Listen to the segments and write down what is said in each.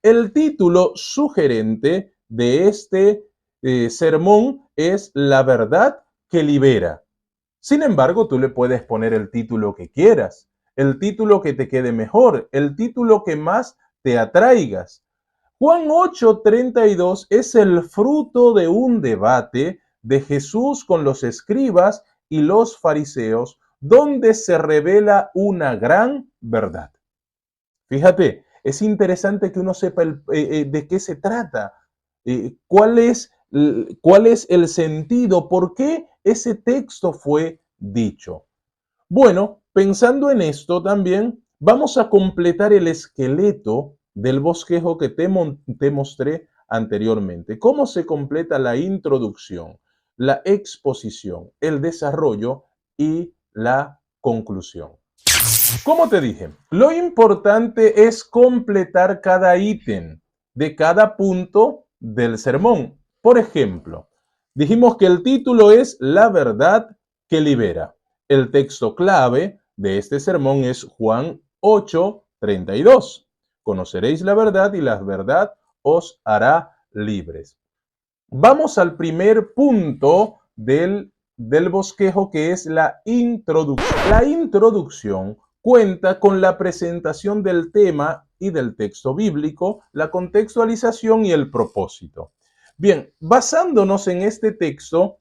El título sugerente de este sermón es La verdad que libera. Sin embargo, tú le puedes poner el título que quieras, el título que te quede mejor, el título que más te atraigas. Juan 8:32 es el fruto de un debate de Jesús con los escribas y los fariseos, donde se revela una gran verdad. Fíjate, es interesante que uno sepa de qué se trata, cuál es el sentido, por qué ese texto fue dicho. Bueno, pensando en esto también, vamos a completar el esqueleto del bosquejo que te mostré anteriormente. ¿Cómo se completa la introducción, la exposición, el desarrollo y la conclusión? Como te dije, lo importante es completar cada ítem de cada punto del sermón. Por ejemplo, dijimos que el título es La verdad que libera. El texto clave de este sermón es Juan 8:32. Conoceréis la verdad y la verdad os hará libres. Vamos al primer punto del bosquejo, que es la introducción. La introducción cuenta con la presentación del tema y del texto bíblico, la contextualización y el propósito. Bien, basándonos en este texto,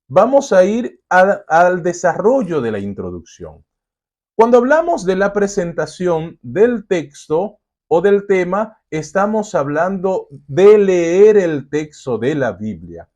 vamos a ir al desarrollo de la introducción. Cuando hablamos de la presentación del texto o del tema, estamos hablando de leer el texto de la Biblia.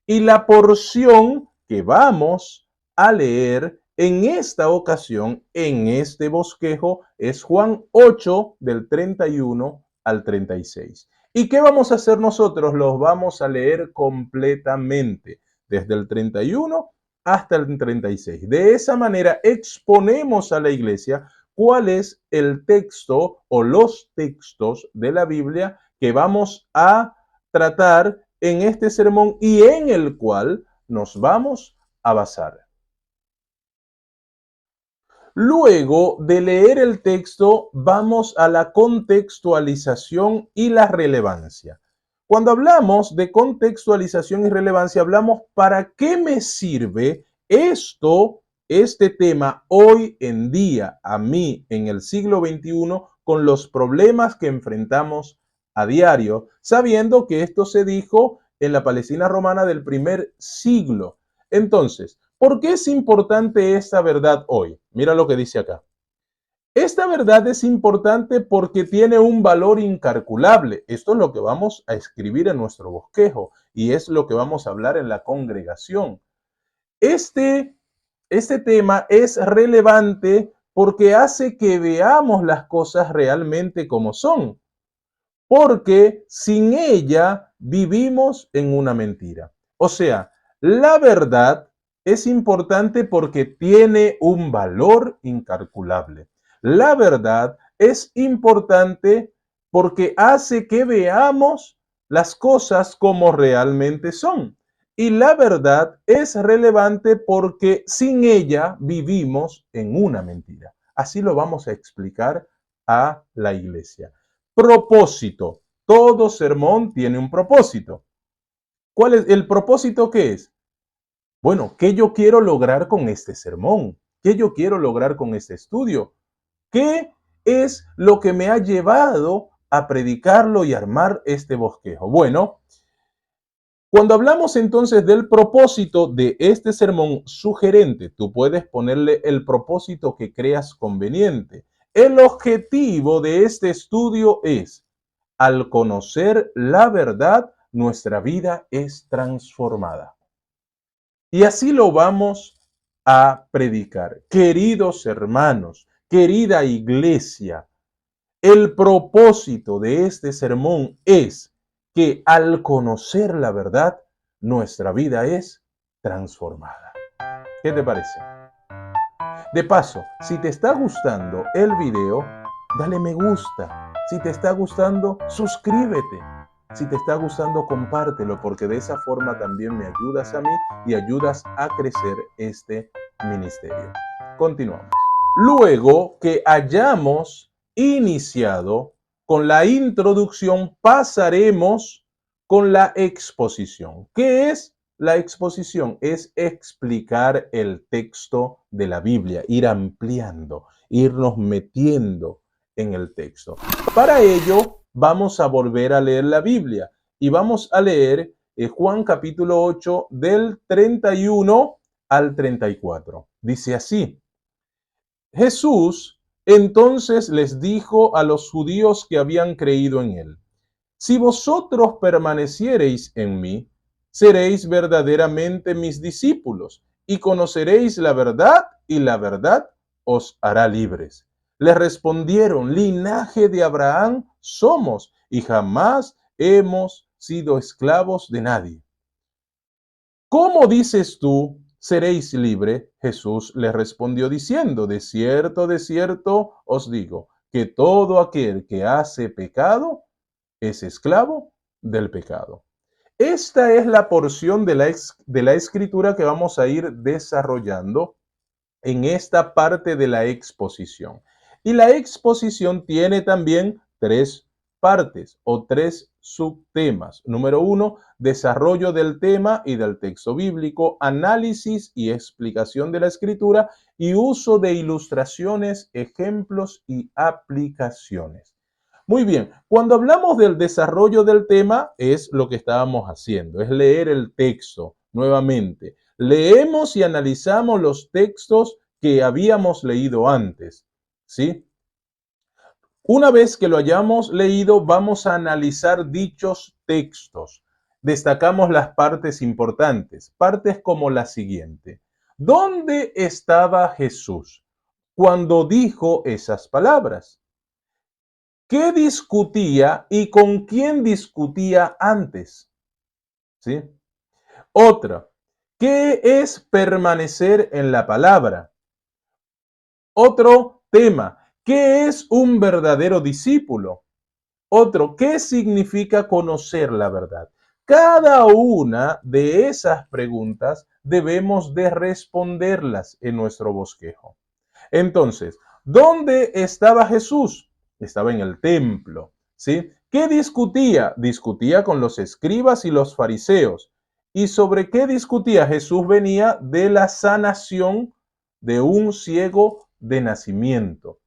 Y la porción que vamos a leer en esta ocasión, en este bosquejo, es Juan 8 del 31 al 36. ¿Y qué vamos a hacer nosotros? Los vamos a leer completamente, desde el 31 hasta el 36. De esa manera exponemos a la iglesia cuál es el texto o los textos de la Biblia que vamos a tratar en este sermón y en el cual nos vamos a basar. Luego de leer el texto, vamos a la contextualización y la relevancia. Cuando hablamos de contextualización y relevancia, hablamos para qué me sirve este tema hoy en día, a mí, en el siglo XXI, con los problemas que enfrentamos a diario, sabiendo que esto se dijo en la Palestina romana del primer siglo. Entonces, ¿por qué es importante esta verdad hoy? Mira lo que dice acá. Esta verdad es importante porque tiene un valor incalculable. Esto es lo que vamos a escribir en nuestro bosquejo y es lo que vamos a hablar en la congregación. Este, este tema es relevante porque hace que veamos las cosas realmente como son, porque sin ella vivimos en una mentira. O sea, la verdad es importante porque tiene un valor incalculable. La verdad es importante porque hace que veamos las cosas como realmente son. Y la verdad es relevante porque sin ella vivimos en una mentira. Así lo vamos a explicar a la iglesia. Propósito. Todo sermón tiene un propósito. ¿Cuál es el propósito? ¿Qué es? Bueno, ¿qué yo quiero lograr con este sermón? ¿Qué yo quiero lograr con este estudio? ¿Qué es lo que me ha llevado a predicarlo y armar este bosquejo? Bueno, cuando hablamos entonces del propósito de este sermón sugerente, tú puedes ponerle el propósito que creas conveniente. El objetivo de este estudio es: al conocer la verdad, nuestra vida es transformada. Y así lo vamos a predicar. Queridos hermanos, querida iglesia, el propósito de este sermón es que al conocer la verdad, nuestra vida es transformada. ¿Qué te parece? De paso, si te está gustando el video, dale me gusta. Si te está gustando, suscríbete. Si te está gustando, compártelo, porque de esa forma también me ayudas a mí y ayudas a crecer este ministerio. Continuamos. Luego que hayamos iniciado con la introducción, pasaremos con la exposición. ¿Qué es la exposición? Es explicar el texto de la Biblia, ir ampliando, irnos metiendo en el texto. Para ello, vamos a volver a leer la Biblia y vamos a leer Juan capítulo 8 del 31 al 34. Dice así: Jesús entonces les dijo a los judíos que habían creído en él: si vosotros permaneciereis en mí, seréis verdaderamente mis discípulos y conoceréis la verdad, y la verdad os hará libres. Le respondieron: linaje de Abraham somos y jamás hemos sido esclavos de nadie. ¿Cómo dices tú, seréis libre? Jesús le respondió diciendo: de cierto os digo, que todo aquel que hace pecado es esclavo del pecado. Esta es la porción de la escritura que vamos a ir desarrollando en esta parte de la exposición. Y la exposición tiene también tres partes o tres subtemas. Número uno, desarrollo del tema y del texto bíblico, análisis y explicación de la escritura y uso de ilustraciones, ejemplos y aplicaciones. Muy bien, cuando hablamos del desarrollo del tema es lo que estábamos haciendo, es leer el texto nuevamente. Leemos y analizamos los textos que habíamos leído antes, ¿sí? Una vez que lo hayamos leído, vamos a analizar dichos textos. Destacamos las partes importantes, partes como la siguiente. ¿Dónde estaba Jesús cuando dijo esas palabras? ¿Qué discutía y con quién discutía antes? ¿Sí? Otra, ¿qué es permanecer en la palabra? Otro tema, ¿qué es un verdadero discípulo? Otro, ¿qué significa conocer la verdad? Cada una de esas preguntas debemos de responderlas en nuestro bosquejo. Entonces, ¿dónde estaba Jesús? Estaba en el templo, ¿sí? ¿Qué discutía? Discutía con los escribas y los fariseos. ¿Y sobre qué discutía? Jesús venía de la sanación de un ciego de nacimiento.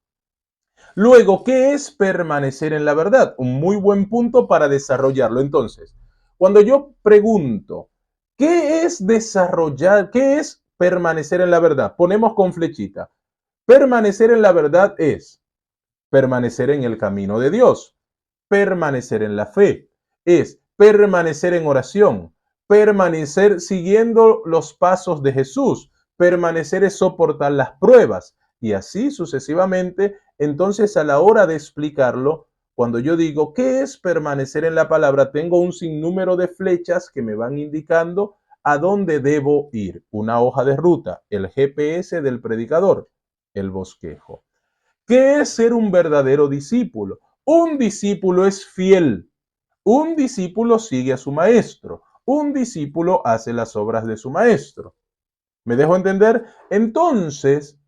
Luego, ¿qué es permanecer en la verdad? Un muy buen punto para desarrollarlo. Entonces, cuando yo pregunto, ¿qué es desarrollar? ¿Qué es permanecer en la verdad? Ponemos con flechita. Permanecer en la verdad es permanecer en el camino de Dios, permanecer en la fe, es permanecer en oración, permanecer siguiendo los pasos de Jesús, permanecer es soportar las pruebas y así sucesivamente. Entonces, a la hora de explicarlo, cuando yo digo qué es permanecer en la palabra, tengo un sinnúmero de flechas que me van indicando a dónde debo ir. Una hoja de ruta, el GPS del predicador, el bosquejo. ¿Qué es ser un verdadero discípulo? Un discípulo es fiel. Un discípulo sigue a su maestro. Un discípulo hace las obras de su maestro. ¿Me dejo entender? Entonces,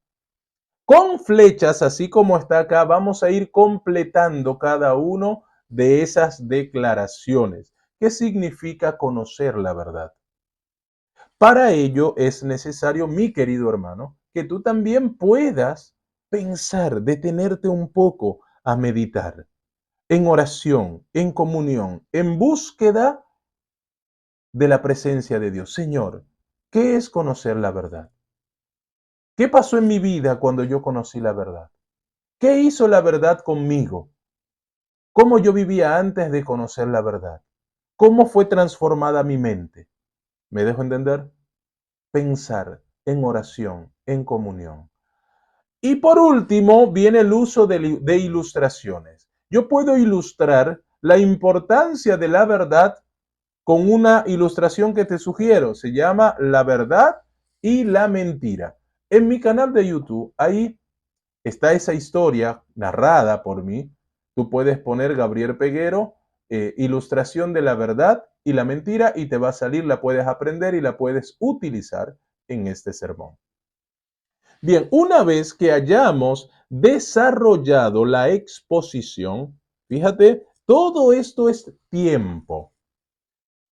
con flechas, así como está acá, vamos a ir completando cada uno de esas declaraciones. ¿Qué significa conocer la verdad? Para ello es necesario, mi querido hermano, que tú también puedas pensar, detenerte un poco a meditar en oración, en comunión, en búsqueda de la presencia de Dios. Señor, ¿qué es conocer la verdad? ¿Qué pasó en mi vida cuando yo conocí la verdad? ¿Qué hizo la verdad conmigo? ¿Cómo yo vivía antes de conocer la verdad? ¿Cómo fue transformada mi mente? ¿Me dejo entender? Pensar en oración, en comunión. Y por último, viene el uso de ilustraciones. Yo puedo ilustrar la importancia de la verdad con una ilustración que te sugiero. Se llama La verdad y la mentira. En mi canal de YouTube, ahí está esa historia narrada por mí. Tú puedes poner Gabriel Peguero, ilustración de la verdad y la mentira, y te va a salir, la puedes aprender y la puedes utilizar en este sermón. Bien, una vez que hayamos desarrollado la exposición, Fíjate, todo esto es tiempo.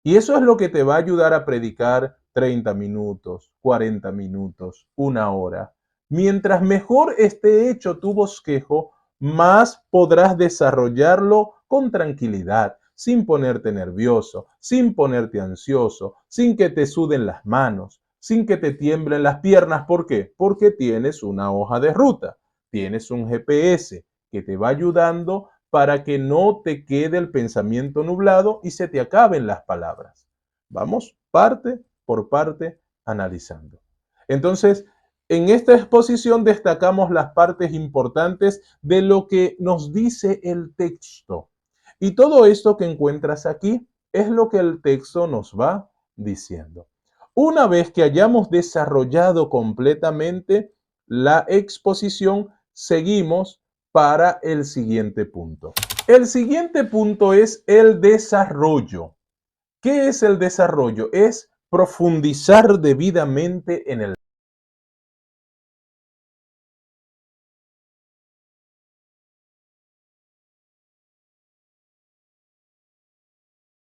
Y eso es lo que te va a ayudar a predicar 30 minutos, 40 minutos, 1 hora. Mientras mejor esté hecho tu bosquejo, más podrás desarrollarlo con tranquilidad, sin ponerte nervioso, sin ponerte ansioso, sin que te suden las manos, sin que te tiemblen las piernas. ¿Por qué? Porque tienes una hoja de ruta, tienes un GPS que te va ayudando para que no te quede el pensamiento nublado y se te acaben las palabras. Vamos parte por parte analizando. Entonces, en esta exposición destacamos las partes importantes de lo que nos dice el texto. Y todo esto que encuentras aquí es lo que el texto nos va diciendo. Una vez que hayamos desarrollado completamente la exposición, seguimos para el siguiente punto. El siguiente punto es el desarrollo. ¿Qué es el desarrollo? Es profundizar debidamente en el